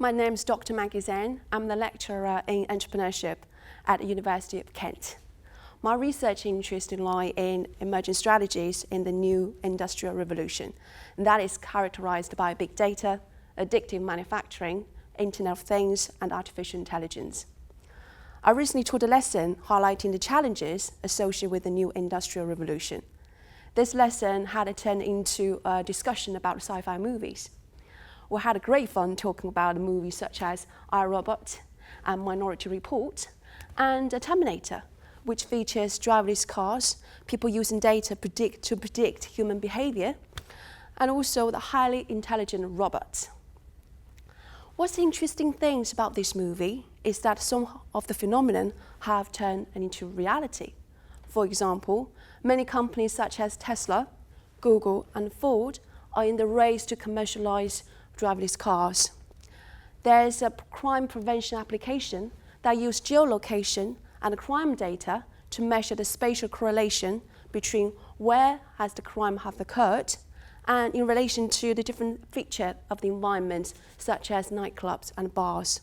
My name is Dr. Maggie Zeng. I'm the lecturer in entrepreneurship at the University of Kent. My research interests lie in emerging strategies in the new industrial revolution, and that is characterized by big data, addictive manufacturing, Internet of Things, and artificial intelligence. I recently taught a lesson highlighting the challenges associated with the new industrial revolution. This lesson had turned into a discussion about sci-fi movies. We had a great fun talking about movies such as I, Robot and Minority Report, and Terminator, which features driverless cars, people using data to predict human behavior, and also the highly intelligent robots. What's the interesting things about this movie is that some of the phenomenon have turned into reality. For example, many companies such as Tesla, Google, and Ford are in the race to commercialize driverless cars. There's a crime prevention application that uses geolocation and crime data to measure the spatial correlation between where has the crime have occurred and in relation to the different features of the environment, such as nightclubs and bars.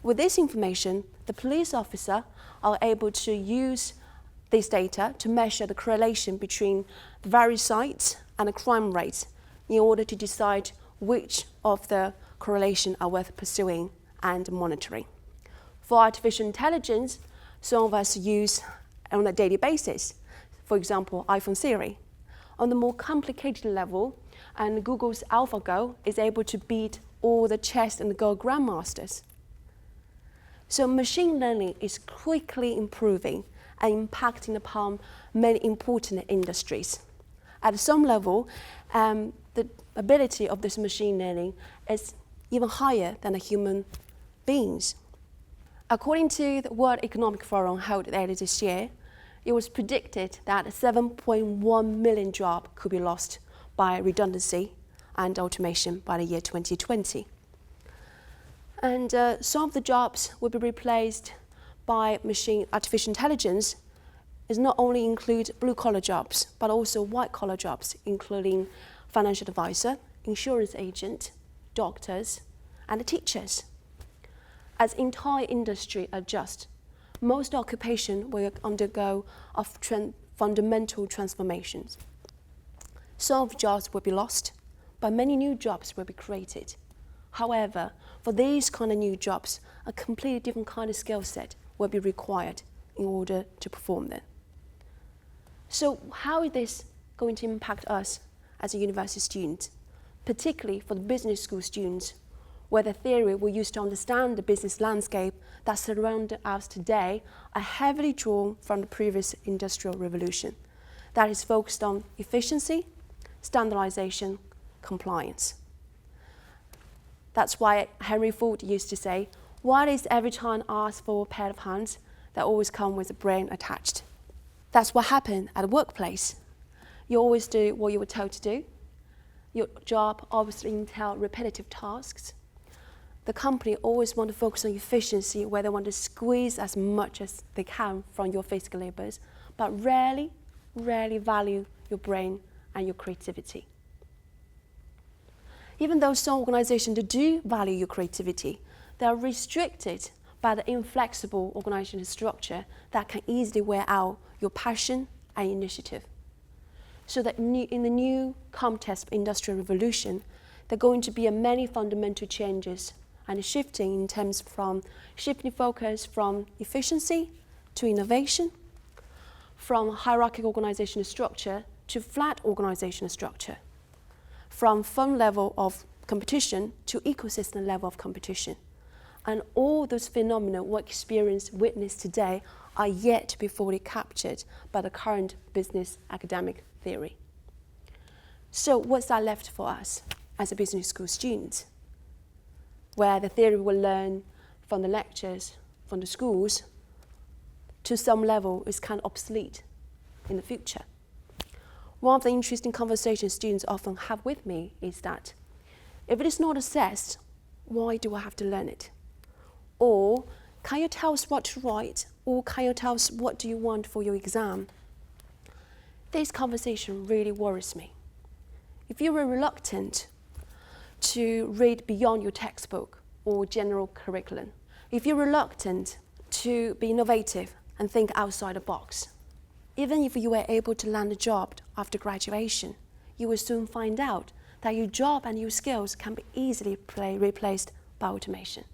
With this information, the police officer are able to use this data to measure the correlation between the various sites and the crime rates in order to decide which of the correlation are worth pursuing and monitoring. For artificial intelligence, some of us use on a daily basis, for example, iPhone Siri. On the more complicated level, and Google's AlphaGo is able to beat all the chess and Go grandmasters. So machine learning is quickly improving and impacting upon many important industries. At some level, the ability of this machine learning is even higher than the human beings. According to the World Economic Forum held earlier this year, it was predicted that 7.1 million jobs could be lost by redundancy and automation by the year 2020. And some of the jobs will be replaced by artificial intelligence. It not only include blue-collar jobs, but also white-collar jobs, including financial advisor, insurance agent, doctors, and teachers. As entire industry adjusts, most occupations will undergo fundamental transformations. Some of jobs will be lost, but many new jobs will be created. However, for these kind of new jobs, a completely different kind of skill set will be required in order to perform them. So how is this going to impact us as a university student, particularly for the business school students, where the theory we use to understand the business landscape that surrounds us today are heavily drawn from the previous industrial revolution that is focused on efficiency, standardization, compliance. That's why Henry Ford used to say, "Why is every time I ask for a pair of hands, they always come with a brain attached?" That's what happened at the workplace. You always do what you were told to do. Your job always entails repetitive tasks. The company always want to focus on efficiency, where they want to squeeze as much as they can from your physical labors, but rarely value your brain and your creativity. Even though some organizations do value your creativity, they are restricted by the inflexible organizational structure that can easily wear out your passion and initiative. So that in the new context of industrial revolution, there are going to be many fundamental changes and shifting in terms from shifting focus from efficiency to innovation, from hierarchical organizational structure to flat organizational structure, from fund level of competition to ecosystem level of competition. And all those phenomena we witness today are yet to be fully captured by the current business academic theory. So what's that left for us as a business school student, where the theory we learn from the lectures, from the schools, to some level is kind of obsolete in the future? One of the interesting conversations students often have with me is that if it is not assessed, why do I have to learn it? Or can you tell us what to write? Or can you tell us what do you want for your exam? This conversation really worries me. If you are reluctant to read beyond your textbook, or general curriculum. If you're reluctant to be innovative and think outside the box, even if you were able to land a job after graduation, you will soon find out that your job and your skills can be easily replaced by automation.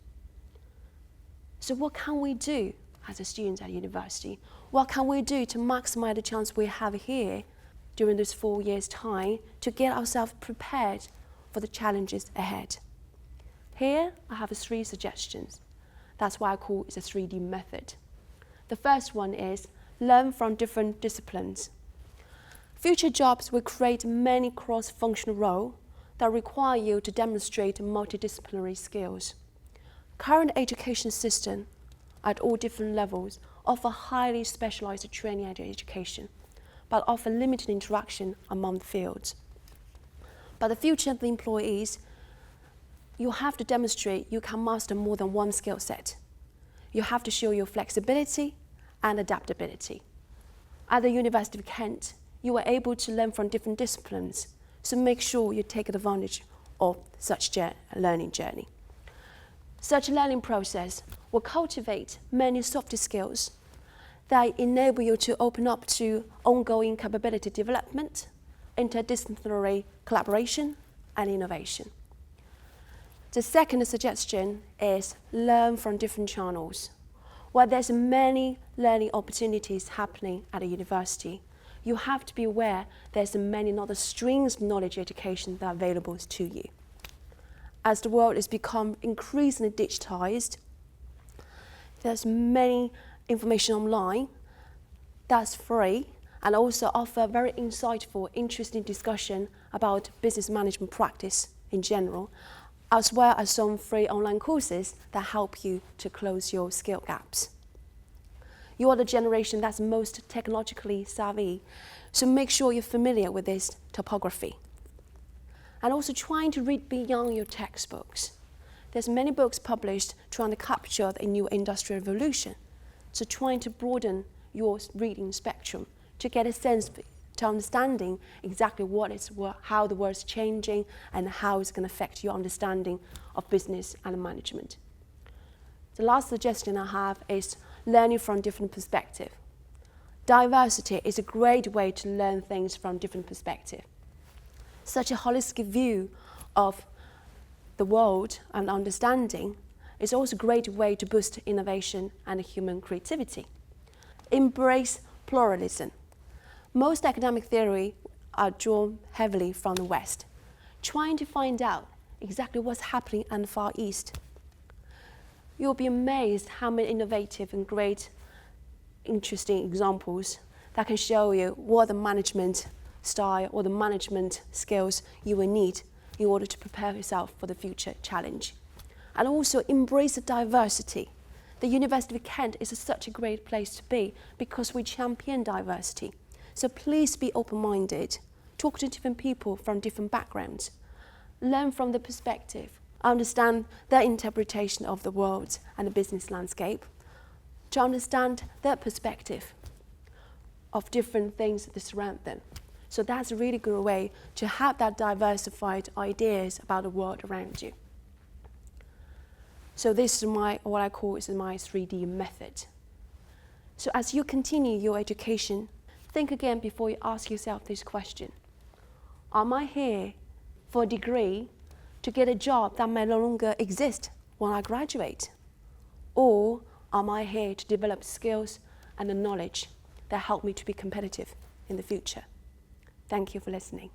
So what can we do as a student at university? What can we do to maximize the chance we have here during this 4 years' time to get ourselves prepared for the challenges ahead? Here, I have 3 suggestions. That's why I call it a 3D method. The first one is learn from different disciplines. Future jobs will create many cross-functional roles that require you to demonstrate multidisciplinary skills. Current education system at all different levels offer highly specialized training and education, but offer limited interaction among the fields. But the future of the employees, you have to demonstrate you can master more than one skill set. You have to show your flexibility and adaptability. At the University of Kent, you are able to learn from different disciplines, so make sure you take advantage of such a learning journey. Such a learning process will cultivate many soft skills that enable you to open up to ongoing capability development, interdisciplinary collaboration, and innovation. The second suggestion is learn from different channels. While there's many learning opportunities happening at a university, you have to be aware there's many other streams of knowledge education that are available to you. As the world has become increasingly digitized, there's many information online that's free and also offer very insightful, interesting discussion about business management practice in general, as well as some free online courses that help you to close your skill gaps. You are the generation that's most technologically savvy, so make sure you're familiar with this topography. And also trying to read beyond your textbooks. There's many books published trying to capture the new industrial revolution, so trying to broaden your reading spectrum to get a sense to understanding exactly how the world's changing and how it's going to affect your understanding of business and management. The last suggestion I have is learning from different perspectives. Diversity is a great way to learn things from different perspectives. Such a holistic view of the world and understanding is also a great way to boost innovation and human creativity. Embrace pluralism. Most academic theory are drawn heavily from the West, trying to find out exactly what's happening in the Far East. You'll be amazed how many innovative and great, interesting examples that can show you what the management style or the management skills you will need in order to prepare yourself for the future challenge. And also embrace the diversity. The University of Kent is such a great place to be because we champion diversity. So please be open-minded, talk to different people from different backgrounds, learn from the perspective, understand their interpretation of the world and the business landscape, to understand their perspective of different things that surround them. So that's a really good way to have that diversified ideas about the world around you. So this is what I call my 3D method. So as you continue your education, think again before you ask yourself this question. Am I here for a degree to get a job that may no longer exist when I graduate? Or am I here to develop skills and the knowledge that help me to be competitive in the future? Thank you for listening.